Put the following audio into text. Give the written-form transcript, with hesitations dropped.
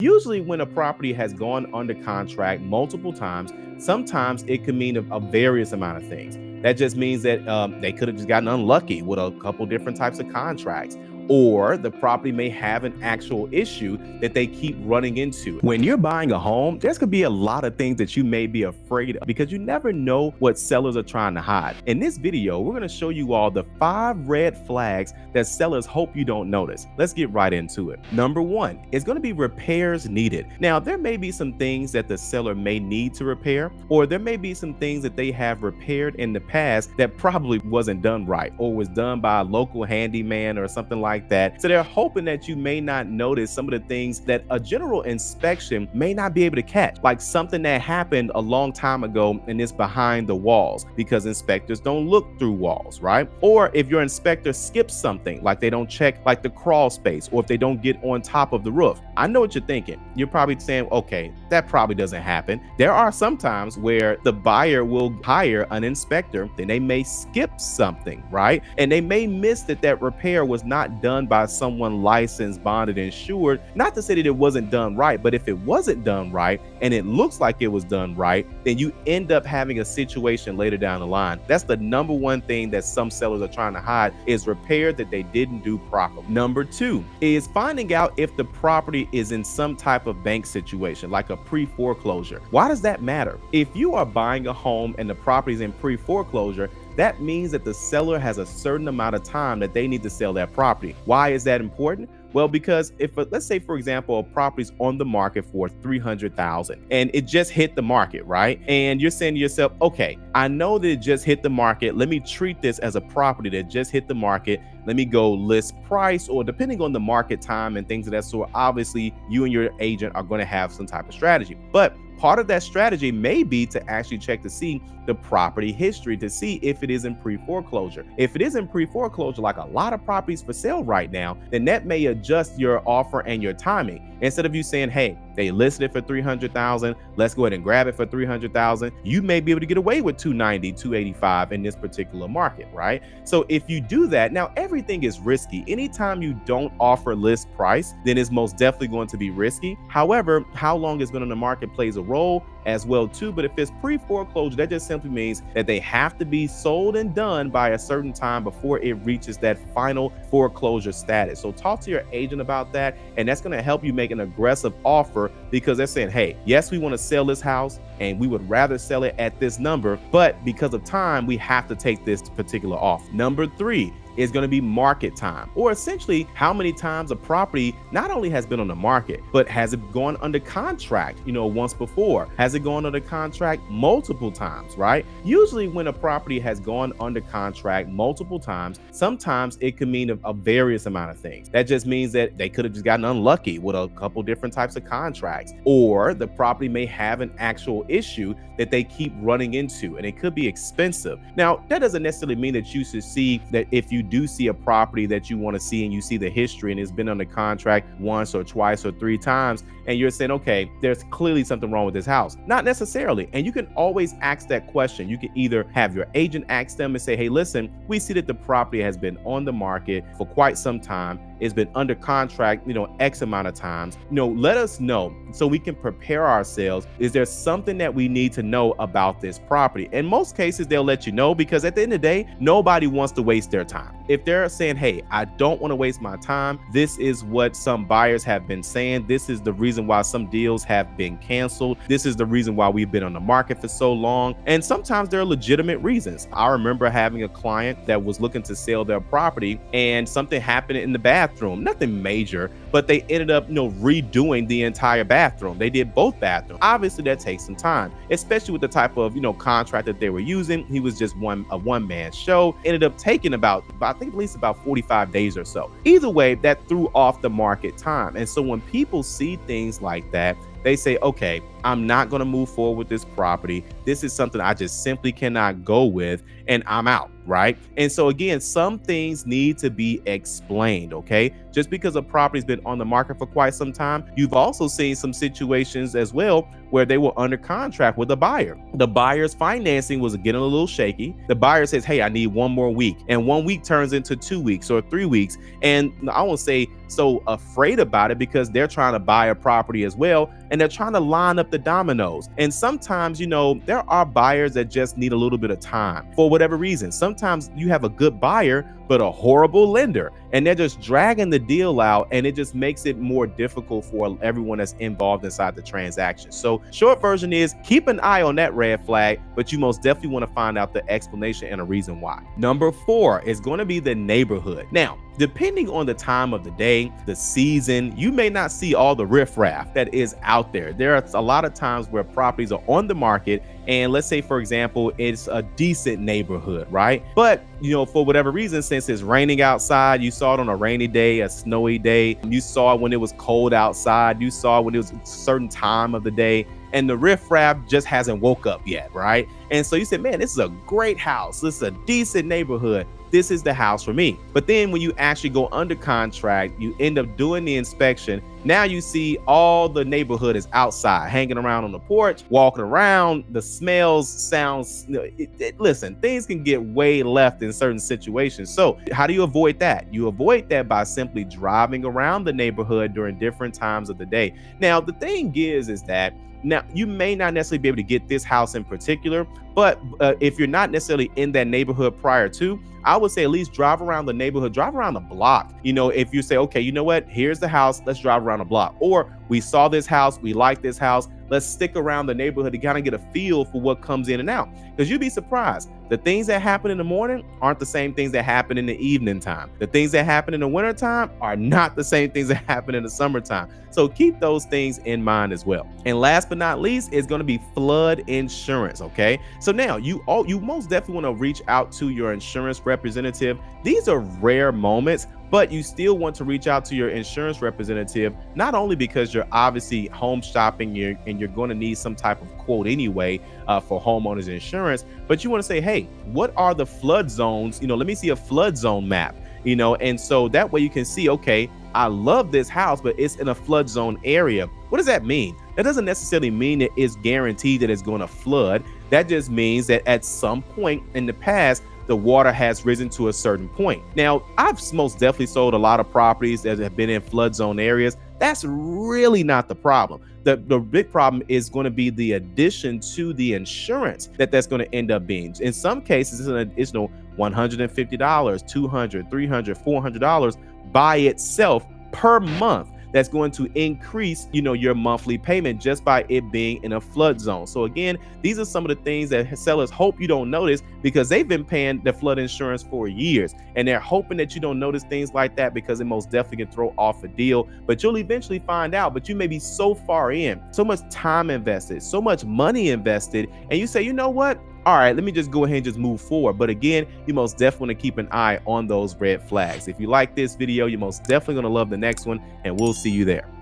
Usually, when a property has gone under contract multiple times, sometimes it could mean a various amount of things. That just means that they could have just gotten unlucky with a couple different types of contracts. Or the property may have an actual issue that they keep running into. When you're buying a home, there's gonna be a lot of things that you may be afraid of because you never know what sellers are trying to hide. In this video, we're gonna show you all the 5 red flags that sellers hope you don't notice. Let's get right into it. Number 1 is gonna be repairs needed. Now, there may be some things that the seller may need to repair, or there may be some things that they have repaired in the past that probably wasn't done right or was done by a local handyman or something like that. So they're hoping that you may not notice some of the things that a general inspection may not be able to catch, like something that happened a long time ago and is behind the walls, because inspectors don't look through walls, right? Or if your inspector skips something, like they don't check like the crawl space, or if they don't get on top of the roof. I know what you're thinking. You're probably saying, okay, that probably doesn't happen. There are some times where the buyer will hire an inspector, then they may skip something, right? And they may miss that repair was not done by someone licensed, bonded, insured. Not to say that it wasn't done right, but if it wasn't done right and it looks like it was done right, then you end up having a situation later down the line. That's the number 1 thing that some sellers are trying to hide, is repair that they didn't do properly. Number 2 is finding out if the property is in some type of bank situation, like a pre-foreclosure. Why does that matter? If you are buying a home and the property is in pre-foreclosure, that means that the seller has a certain amount of time that they need to sell that property. Why is that important? Well, because if let's say, for example, a property's on the market for $300,000 and it just hit the market, right? And you're saying to yourself, okay, I know that it just hit the market. Let me treat this as a property that just hit the market. Let me go list price, or depending on the market time and things of that sort, obviously you and your agent are going to have some type of strategy. But part of that strategy may be to actually check to see the property history to see if it is in pre-foreclosure. If it is in pre-foreclosure, like a lot of properties for sale right now, then that may adjust your offer and your timing. Instead of you saying, hey, they listed it for $300,000, let's go ahead and grab it for $300,000, you may be able to get away with $290, $285 in this particular market, right? So if you do that, now everything is risky. Anytime you don't offer list price, then it's most definitely going to be risky. However, how long it's been on the market plays a role as well too. But if it's pre-foreclosure, that just simply means that they have to be sold and done by a certain time before it reaches that final foreclosure status. So talk to your agent about that, and that's going to help you make an aggressive offer, because they're saying, hey, yes, we want to sell this house and we would rather sell it at this number, but because of time, we have to take this particular offer. Number 3 is going to be market time, or essentially how many times a property not only has been on the market, but has it gone under contract, once before? Has it gone under contract multiple times, right? Usually when a property has gone under contract multiple times, sometimes it could mean a various amount of things. That just means that they could have just gotten unlucky with a couple different types of contracts, or the property may have an actual issue that they keep running into, and it could be expensive. Now, that doesn't necessarily mean that you should see that. If you do see a property that you want to see and you see the history and it's been under contract once or twice or 3 times, and you're saying, okay, there's clearly something wrong with this house. Not necessarily. And you can always ask that question. You can either have your agent ask them and say, hey, listen, we see that the property has been on the market for quite some time. It's been under contract, X amount of times. Let us know so we can prepare ourselves. Is there something that we need to know about this property? In most cases, they'll let you know, because at the end of the day, nobody wants to waste their time. If they're saying, hey, I don't want to waste my time, this is what some buyers have been saying. This is the reason why some deals have been canceled. This is the reason why we've been on the market for so long. And sometimes there are legitimate reasons. I remember having a client that was looking to sell their property, and something happened in the bathroom. Nothing major, but they ended up, redoing the entire bathroom. They did both bathrooms. Obviously, that takes some time, especially with the type of, contract that they were using. He was just a one-man show. Ended up taking about I think at least about 45 days or so. Either way, that threw off the market time. And so when people see things like that, they say, okay, I'm not going to move forward with this property. This is something I just simply cannot go with, and I'm out, right? And so again, some things need to be explained, okay? Just because a property's been on the market for quite some time, you've also seen some situations as well where they were under contract with a buyer. The buyer's financing was getting a little shaky. The buyer says, hey, I need 1 more week. And 1 week turns into 2 weeks or 3 weeks. And I won't say so afraid about it because they're trying to buy a property as well, and they're trying to line up the dominoes. And sometimes, there are buyers that just need a little bit of time for whatever reason. Sometimes you have a good buyer but a horrible lender, and they're just dragging the deal out, and it just makes it more difficult for everyone that's involved inside the transaction. So short version is, keep an eye on that red flag, but you most definitely want to find out the explanation and a reason why. Number 4 is going to be the neighborhood. Now, depending on the time of the day, the season, you may not see all the riffraff that is out there. There are a lot of times where properties are on the market, and let's say, for example, it's a decent neighborhood, right? But, for whatever reason, since it's raining outside, you saw it on a rainy day, a snowy day, you saw it when it was cold outside, you saw it when it was a certain time of the day, and the riffraff just hasn't woke up yet, right? And so you said, man, this is a great house. This is a decent neighborhood. This is the house for me. But then when you actually go under contract, you end up doing the inspection. Now you see all the neighborhood is outside, hanging around on the porch, walking around, the smells, sounds. Listen, things can get way left in certain situations. So how do you avoid that? You avoid that by simply driving around the neighborhood during different times of the day. Now, the thing is that now, you may not necessarily be able to get this house in particular, but if you're not necessarily in that neighborhood prior to, I would say at least drive around the neighborhood, drive around the block. If you say, okay, you know what, here's the house, let's drive around the block. Or we saw this house, we like this house, let's stick around the neighborhood to kind of get a feel for what comes in and out. Because you'd be surprised. The things that happen in the morning aren't the same things that happen in the evening time. The things that happen in the winter time are not the same things that happen in the summertime. So keep those things in mind as well. And last but not least is going to be flood insurance. Okay. So now you most definitely want to reach out to your insurance representative. These are rare moments, but you still want to reach out to your insurance representative, not only because you're obviously home shopping and you're going to need some type of quote anyway for homeowners insurance, but you want to say, hey, what are the flood zones? Let me see a flood zone map, and so that way you can see, okay, I love this house, but it's in a flood zone area. What does that mean? That doesn't necessarily mean that it's guaranteed that it's going to flood. That just means that at some point in the past, the water has risen to a certain point. Now, I've most definitely sold a lot of properties that have been in flood zone areas. That's really not the problem. The big problem is going to be the addition to the insurance that's going to end up being. In some cases, it's an additional $150, $200, $300, $400 by itself per month. That's going to increase, your monthly payment just by it being in a flood zone. So again, these are some of the things that sellers hope you don't notice because they've been paying the flood insurance for years, and they're hoping that you don't notice things like that because it most definitely can throw off a deal. But you'll eventually find out. But you may be so far in, so much time invested, so much money invested, and you say, you know what? All right, let me just go ahead and just move forward. But again, you most definitely want to keep an eye on those red flags. If you like this video, you're most definitely going to love the next one, and we'll see you there.